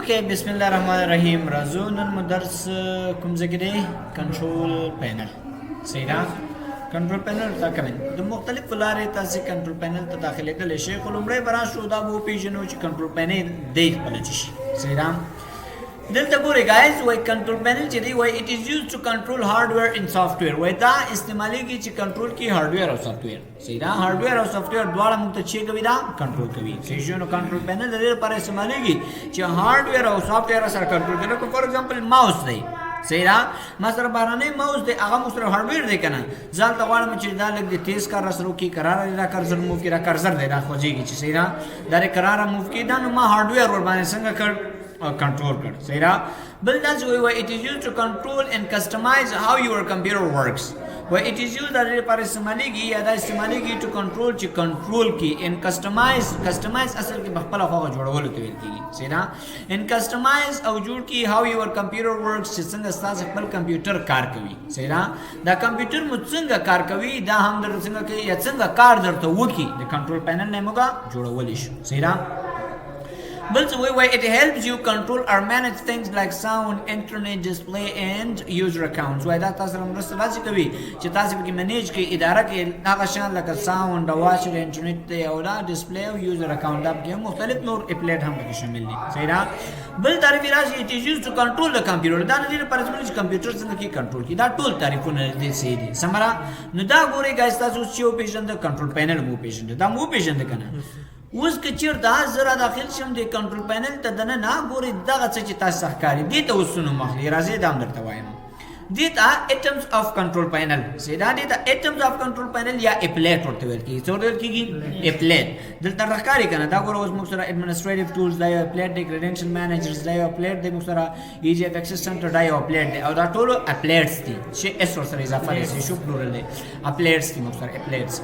اوكي بسم الله الرحمن الرحیم راځو نن مو درس کوم ځای کې دی کنټرول پینل صحیح ده کنټرول پینل ته کوم د مختلفو لارې تاسو کنټرول پینل ته داخله کړئ شي خو لومړی براشو دا وو پیژنو چې کنټرول پینل دی خپل شي صحیح ده دلته ګورئ guys وای کنټرول پینل چې دی وای it is used to control hardware and software وای دا استعماليږي چې کنټرول کی هارډویر او سافټویر صحیح ده هارډویر او سافټویر دواړه موږ ته چې کوي دا کنټرول کوي صحیح شو نو کنټرول پینل د دې لپاره استعماليږي چې هارډویر او سافټویر سره کنټرول کوي لکه فور ایگزامپل ماوس دی صحیح ده ما سره بارانه ماوس دی هغه مو سره هارډویر دی کنه ځان ته غواړم چې دا لګ دی تیز کار سره کی قرار دی کرزر موو کی را کرزر دی دا خوځيږي چې صحیح ده دا قرار موو کی دا نو ما هارډویر ور باندې څنګه کړ control card صحیح ده بل دا چې وای it is used to control and customize how your computer works وای it is used د لپاره استعماليږي یا د استعماليږي to control چې control کی and customize اصل کې خپل هغه جوړول ته ویل کیږي صحیح ده and customize او جوړ کی how your computer works چې څنګه تاسو خپل کمپیوټر کار کوي صحیح ده دا کمپیوټر مو څنګه کار کوي دا هم در څنګه کوي یا څنګه کار درته وکي د کنټرول پینل نه موږ جوړول شي صحیح ده But way it helps you control or manage things like sound, internet, display, and user accounts. Why that تاسو هم رسته راځي کوي چې تاسو به منیج کې اداره کې هغه شان لکه sound, واچ، انټرنیټ او دا ډسپلی او یوزر اکاؤنٹ دا کې مختلف نور اپلیټ هم پکې شامل دي. صحیح ده؟ بل تعریف راځي it is used to control the computer. دا نه لري پرځمن چې کمپیوټر څنګه کې کنټرول کی دا ټول تعریفونه دي سي دي. سمرا نو دا ګوري ګایس تاسو چې پیژند کنټرول پینل مو پیژند دا مو پیژند کنه اوس که چیرته زرا داخل شم د کنټرول پینل ته دنه نه ګوري دغه څه چې تاسو ښکاری دي ته وسونو مخلي راځي دا درته وایم دي ته items of control panel سیدا دي ته items of control panel یا اپلیټ ورته ویل کیږي څه ورته کیږي اپلیټ دلته راښکاری کنه دا ګوره اوس موږ سره administrative tools دا اپلیټ دی credential managers دا اپلیټ دی موږ سره easy access center دا اپلیټ دی او دا ټول اپلیټس دي چې اس ور سره اضافه لري شو پلورل دی اپلیټس دي موږ سره اپلیټس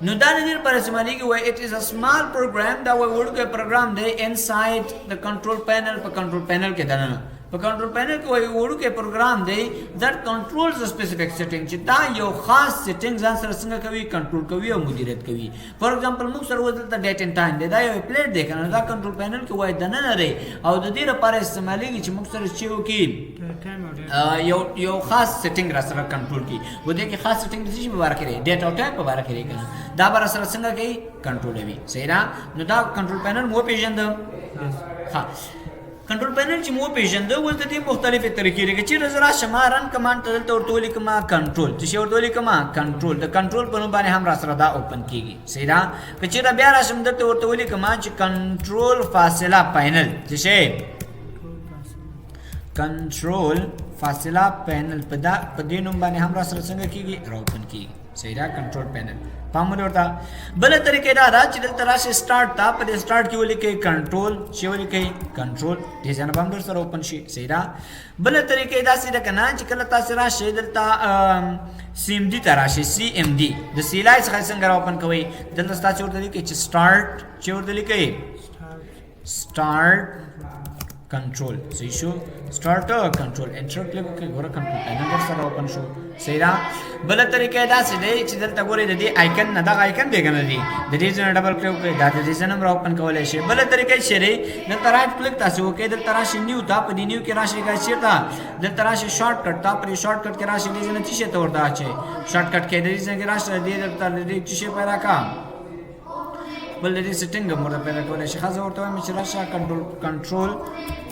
نو دا نه پر استعمالي کې وای it is a small program دا وای ورکه پروګرام دی inside the control panel په کنټرول پینل کې دنه په کنټرول پینل کې وای ورکه پروګرام دی that controls the specific setting چې دا یو خاص سیټینګ ځان سره څنګه کوي کنټرول کوي او مدیریت کوي فور ایگزامپل موږ سره وځل ډیټ اینڈ ټایم دی دا یو پلیټ دی کنه دا کنټرول پینل کې وای دنه نه لري او د دې لپاره استعمالي چې موږ سره چیو کې یو خاص سیټینګ را سره کنټرول کی و دې کې خاص سیټینګ د څه په اړه کې ډیټا او ټایپ په اړه کې کنه دا بر سره څنګه کوي کنټرول وي صحیح ده نو دا کنټرول پینل مو پیژند ها کنټرول پینل چې مو پیژند ول د دې مختلفه طریقې لري چې زرا شمارن کمانډ ته ورته لیکما کنټرول چې ورته لیکما کنټرول د کنټرول په نوم باندې هم را سره دا اوپن کیږي صحیح ده چې دا بیا راشم درته ورته لیکما چې کنټرول فاصله پینل چې شي کنټرول فاصله پینل په دې نوم باندې هم را سره څنګه کیږي را اوپن کیږي صحیح ده کنټرول پینل پامل ورته بل طریقې دا چې دلته راشي سٹارټ تا په سٹارټ کې ولیکي کنټرول چې ولیکي کنټرول دې ځنه باندې سره اوپن شي صحیح ده بل طریقې دا چې کنه چې کله تاسو راشي دلته سیم دي تراشي سی ام ډي د سیلای څخه څنګه اوپن کوي دلته تاسو ورته لیکي چې سٹارټ چې ورته لیکي سٹارټ کنټرول صحیح شو سٹارټ کنټرول انټر کلیک وکړئ ګوره کنټرول پینل سره اوپن شو صحیح ده بل طریقې دا چې دلته ګورئ د دې آیکن نه دا آیکن دی کنه دی د دې ځای ډبل کلیک وکړئ دا د دې ځای نمبر اوپن کولای شي بل طریقې شری دلته رائټ کلیک تاسو وکړئ دلته راشي نیو تا په دې نیو کې راشي چې تا دلته راشي شارټ کټ تا پر شارټ کټ کې راشي دې نه چې ته ورته اچي شارټ کټ کې دې ځای کې راشي دې دلته دې چې پیدا کا بل دې سیټینګ موږ پیدا کولای شي خاصه ورته وایم چې راشه control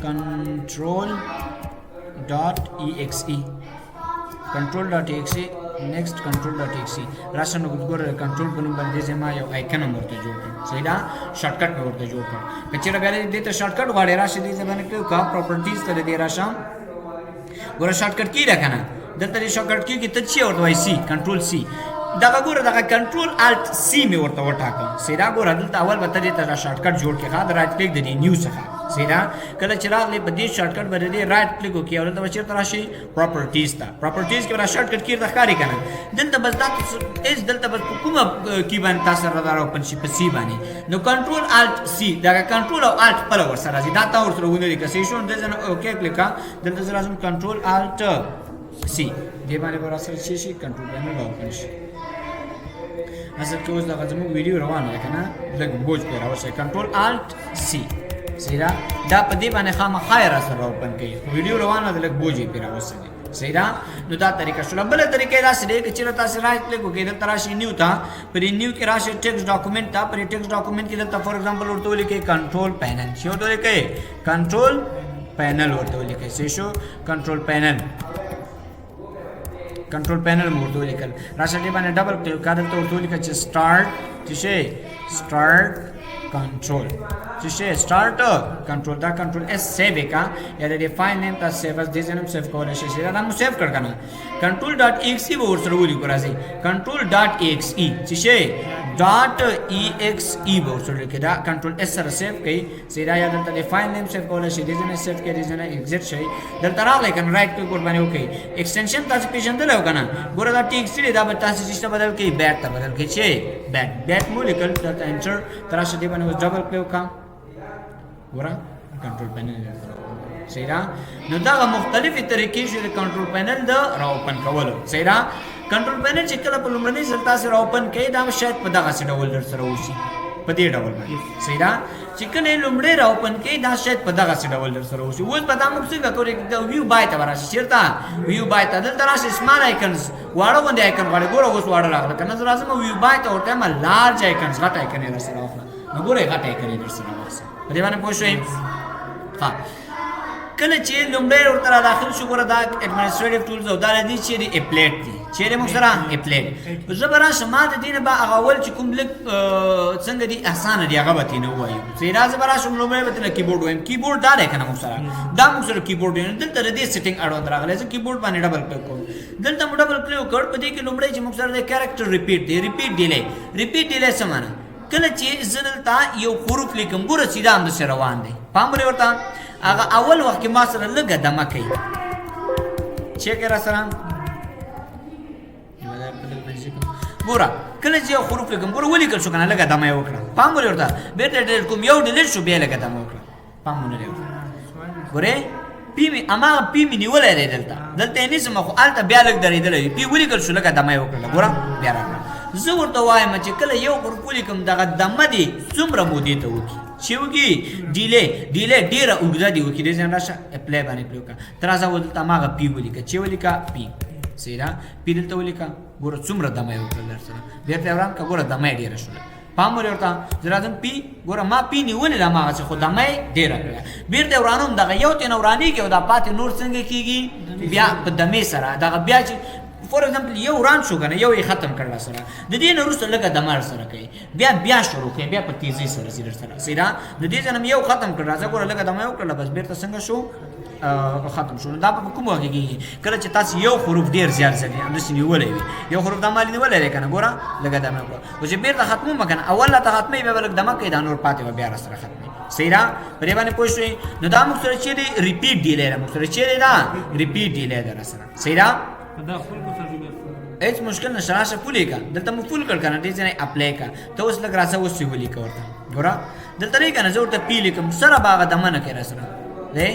control.exe control.exe next control.exe راشه نو ګور کنټرول په نوم باندې زما یو آیکن ورته جوړ کړ صحیح ده شارټ کټ ورته جوړ کړ کچېره بیا دې ته شارټ کټ غواړي راشه دې زما نه کا پراپرټیز ته دې راشه ګور شارټ کټ کی راکنه دلته شارټ کټ کی ته چې ورته وای سی کنټرول سی دا ګوره دا کنټرول الټ سی می ورته وټاکم سیدا ګوره دلته اول به ته ته شارټ کټ جوړ کې خاطر رائټ کلیک د نیو څخه سیدا کله چې راغلی په دې شارټ کټ باندې رائټ کلیک وکړئ او دلته چیرته راشي پراپرټیز ته پراپرټیز کې را شارټ کټ کې ښکاری کنه دلته بس دا اس دلته بس کومه کی باندې تاسو را اوپن شي په سی باندې نو کنټرول الټ سی دا کنټرول او الټ په ور سره دا تا ور سره ونی کې شي شو دلته اوکې کلیک دلته لازم کنټرول الټ سی دې باندې ور سره شي کنټرول باندې اوپن شي اصل کې اوس دا زموږ ویډیو روانه ده کنه لږ بوج په راوځي کنټرول الټ سی صحیح ده دا په دې باندې خامخا را سره اوپن کوي ویډیو روانه ده لږ بوجي پې راوستلی صحیح ده نو دا طریقه شوله بله طریقه یې داسې دی که چېرته تاسې رایټ کلیک وکړئ دلته راشئ نیو ته په دې نیو کې راشئ ټیکسټ ډاکومنټ ته په دې ټیکسټ ډاکومنټ کې دلته فار ایگزامپل ورته ولیکئ کنټرول پینل چې ورته ولیکئ کنټرول پینل ورته ولیکئ څه شو کنټرول پینل کنټرول پینل مو ورته ولیکل راشه دې باندې ډبل کلیک کړئ دلته ورته ولیکئ چې سټارټ چې شي سټارټ کنټرول چې شي سټارټ کنټرول دا کنټرول اس سیو کا یا د فایل نیم تاسو سیو اس دې ځنم سیو کولای شئ دا مو سیو کړ کنه کنټرول ډاټ ایکس ای به ورسره ولیکو راځي کنټرول ډاټ ایکس ای چې شي ډاټ ای ایکس ای به ورسره لیکي دا کنټرول اس سره سیو کړئ سیدا یا دلته د فایل نیم سیو کولای شئ دې ځنه سیو کړئ دې ځنه ایگزیټ شي دلته راغلی کنه رائټ کلیک ور باندې وکړئ ایکسټنشن تاسو پیژندل او کنه ګوره دا ټیکس دی دا به تاسو سیستم بدل کړئ بیٹ ته بدل کړئ چې بیٹ مو لیکل دلته انټر تراشه دې باندې ډبل کلیک وکړه ګوره کنټرول پینل صحیح ده نو دا مختلفې طریقې شو د کنټرول پینل د را اوپن کولو صحیح ده کنټرول پینل چې کله په لومړني ځل تاسو را اوپن کړئ دا شاید په دغسې ډول در سره وشي په دې ډول باندې صحیح ده چې کله لومړی را اوپن کړئ دا شاید په دغسې ډول در سره وشي اوس به دا موږ څنګه کوو د ویو بای ته به راشي چېرته ویو بای ته دلته راشي سمال آیکنز واړه غوندې آیکن غواړي ګوره اوس واړه راغله که نه زه راځم ویو بای ته ورته یم لارج آیکنز غټ آیکن یې در سره واخله نو ګوره غټ آیکن یې در سره واخله په دې باندې پوه شوئ ها کله چې لومړی ورته را داخل شو ګوره دا اډمنسټریټیو ټولز او دا دي چې اپلیټ دي چیرې موږ سره اپلیټ زه به راشم ما د دې نه به هغه اول چې کوم لږ څنګه دي اسانه دي هغه به ترې نه ووایو صحیح زه به راشم لومړی به ترې کیبورډ وایم کیبورډ دا دی که نه موږ سره دا موږ سره کیبورډ دی دلته د دې سیټینګ اړوند راغلی زه کیبورډ باندې ډبل کلیک کوم دلته مو ډبل کلیک وکړ په دې کې لومړی چې موږ سره د کیریکټر ریپیټ دی ریپیټ ډیلی ریپیټ ډیلی څه معنی کله چې زه دلته یو حروف لیکم ګوره سیده همداسې روان دی پام ولې ورته هغه اول وخت کې ما سره لږه دمه کوي چیک را سره ګوره کله چې یو حروف لیکم ګوره ولیکل شو که نه لږه دمه یې وکړه پام ولې ورته بېرته ډیلیټ کوم یو ډیلیټ شو بیا لږه دمه وکړه پام ونه ورته ګورې پی مې هماغه پی مې نیولی دی دلته یې نیسم خو هلته بیا لږ درېدلی وي پی ولیکل شو لږه دمه یې وکړله ګوره بیا راکړه زه ورته وایم چې کله یو حروف ولیکم دغه دمه دې څومره مودې ته وکړي چې وکړي ډیلی ډېره اوږده دې وکړي دې ځای راشه اپلای باندې کلیک وکړه ته راځه دلته هماغه پی ولیکه چې ولیکه پی صحیح ده پی دلته ولیکه ګوره څومره دمه یې وکړه در سره بېرته یې وران کړه ګوره دمه یې ډېره شوله پام ولې ورته زه راځم پی ګوره ما پی نیولې ده هماغسې خو دمه یې ډېره کړه بېرته یې ورانوم دغه یو ترې نه ورانېږي او دا پاتې نور څنګه کېږي بیا په دمې سره دغه بیا چې فور ایگزامپل یو وران شو کنه یو یې ختم کړل سره د دې نه وروسته لږه دمه سره کوي بیا شروع کوي بیا په تیزۍ سره ځي سره صحیح ده د دې ځای نه یو ختم کړ راځه ګوره لږه دمه یې وکړله بس بېرته څنګه شو ختم شو دا په کوم وخت کې کېږي کله چې تاسو یو حروف ډېر زیات ځلې همداسې نیولی وي یو حروف دمه نیولی دی که نه ګوره لږه دمه وکړه خو چې بېرته ختموم که نه اول راته ختموي بیا به لږ دمه کوي دا نور پاتې به بیا را سره ختموي صحیح ده په دې باندې پوه شوې نو دا موږ سره چیرې ریپیټ ډیلی ده موږ سره چیرې ده ریپیټ ډیلی ده را سره صحیح ده هیڅ مشکل نشته راشه فول یې کړه دلته مو فول کړ که نه دې ځای نه اپلای کړه ته اوس لږ راځه اوس یې ولیکه ورته ګوره دلته نه که نه زه ورته پی لیکم سره به هغه دمه نه کوي را سره دی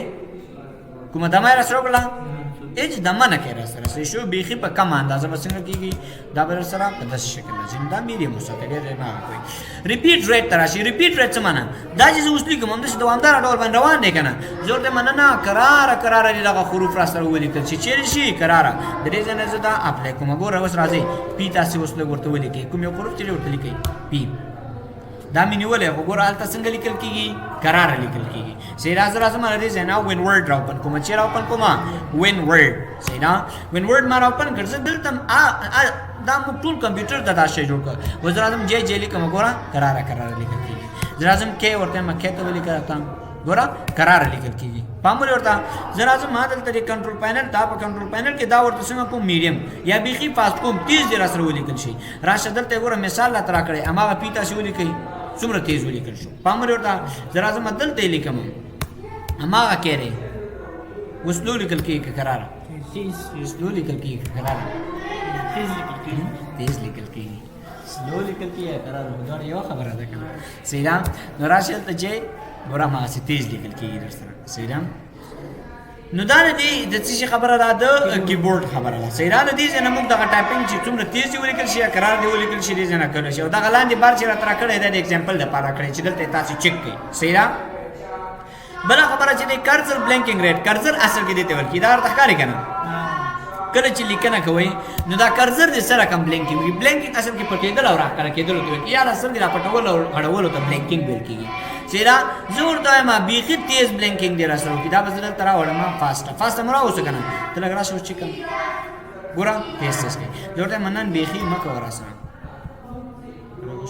کومه دمه یې را سره وکړه هیڅ دمه نه کوي را سره صحیح شو بیخي په کمه اندازه به څنګه کېږي دا به را سره په داسې شکل راځي دا میډیم وساتئ ډېر مه هغه کوئ ریپیټ ریټ ته راشي ریپیټ ریټ څه معنی دا چې زه اوس لیکم همداسې دوامداره ډول باندې روان دی که نه زه ورته یم نه کراره دې دغه حروف را سره ولیکل چې چیرې شي کراره د دې ځای نه زه دا اپلای کوم ګوره اوس راځئ پي تاسې اوس لږ ورته ولیکئ کوم یو حروف چې ورته لیکئ پي دا مې نیولی خو ګوره هلته څنګه لیکل کېږي کراره لیکل کېږي صحیح ده زه راځم له دې ځای نه وین ورډ را اوپن کومه چې را اوپن کومه وین ورډ صحیح ده وین ورډ ما را اوپن کړ زه دلته دا موږ ټول کمپیوټر ته دا شی جوړ کړ اوس زه راځم جې لیکم ګوره کراره لیکل کېږي زه راځم کې ورته یم کې ته ولیکه راته ګوره کراره لیکل کېږي پام ولې ورته زه راځم ما دلته د کنټرول پینل دا په کنټرول پینل کې دا ورته څنګه کوم میډیم یا بیخي فاسټ کوم تیز دې را سره ولیکل شي راشه دلته ګوره مثال راته راکړی هماغه پي تاسې ولیکئ څومره تیز ولیکل شو پام ولې ورته زه راځم دلته یې لیکم هماغه کې دی اوس سلو لیکل کېږي که کراره سلو لیکل کېږي که کراره تیز لیکل کېږي سلو لیکل کېږي یا کراره دواړه یوه خبره ده که نه صحیح ده نو راشي هلته چې ګوره هماغسې تیز لیکل کېږي در سره صحیح ده نو دا د دې د څه شي خبره ده د کیبورډ خبره ده صحیح ده د دې ځای نه موږ دغه ټایپینګ چې څومره تیز دې ولیکل شي یا کرار دې ولیکل شي دې ځای نه کولی شي او دغه لاندې بار چې راته راکړی دا د اکزامپل دپاره کړی چې دلته یې تاسې چک کړئ صحیح ده بل خبره چې د کرسر بلینکینګ ریټ کرسر اصل کې دته ورکی دا ورته ښکاري کنه کله چې لیکنه کوي نو دا کرسر د سره کم بلینکینګ وي بلینکینګ اصل کې پټېدل او راکړه کېدل ته یا اصل کې را پټول او غړول ته بلینکینګ ویل کیږي چیرې زور ته ما بیخي تیز بلینکینګ دی راسره کی دا بزل ترا وړما فاست مرا اوس کنه ته لګرا شو چې کوم ګورم تیز تیز کې جوړه منن بیخي مکه وراسره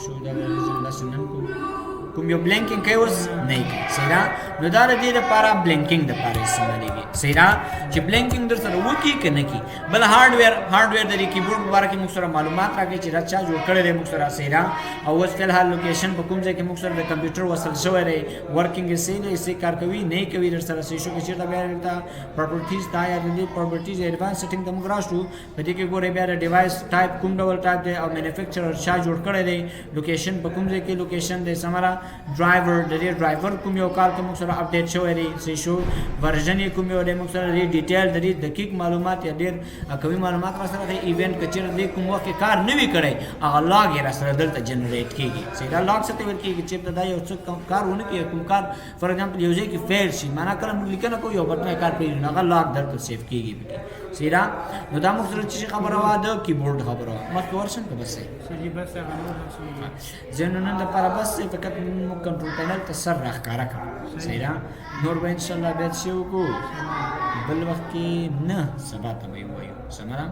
شو دا زنده سنن کوم یو بلینکینګ کوي اوس نه کوي سیدا نو دا د دې لپاره بلینکینګ د لپاره استعمالېږي سیدا چې بلینکینګ در سره وکی کنه کی بل هارډویر د کیبورډ مبارک موږ سره معلومات راکړي چې راچا جوړ کړی دی موږ سره سیدا او اوس فلحال لوکیشن په کوم ځای کې موږ سره د کمپیوټر وصل شوی دی ورکینګ یې سي نه سي کار کوي نه کوي در سره سي شو کې چیرته بیا ورته پراپرټیز دا یا د پراپرټیز ایڈوانس سیټینګ د موږ راشو په دې کې ګوره بیا د ډیوایس ټایپ کوم ډول ټایپ دی او مینوفیکچرر چا جوړ کړی دی لوکیشن په کوم ځای کې لوکیشن دی سمرا ډرایور د دې ډرایور کوم یو کال کې موږ سره اپډیټ شوی دی سي شو ورژن یې کوم یو دی موږ سره دی ډیټیل د دې دقیق معلومات یا ډېر قوي معلومات را سره د ایونت کچیر د کوم وخت کار نه وی کړی هغه لاګ یې را سره دلته جنریټ کیږي سیدا لاګ څه ته ور کیږي چې دا یو څه کارونه کوي کوم کار فور ایگزامپل یو ځای کې فیل شي معنا کلم لیکنه کوي یو بټنه کار کوي هغه لاګ درته سیو کیږي سیدا نو دا موږ سره چې خبره وا د کیبورډ خبره مخکې ورشن که بس صحیح بس هغه زنونن د لپاره بس فقط مو کنټرول پینل ته سر راښکاره کړ سیدا نور به ان شاء الله بیا څه وکړو بل وخت کې نه سبا ته وایو سمرا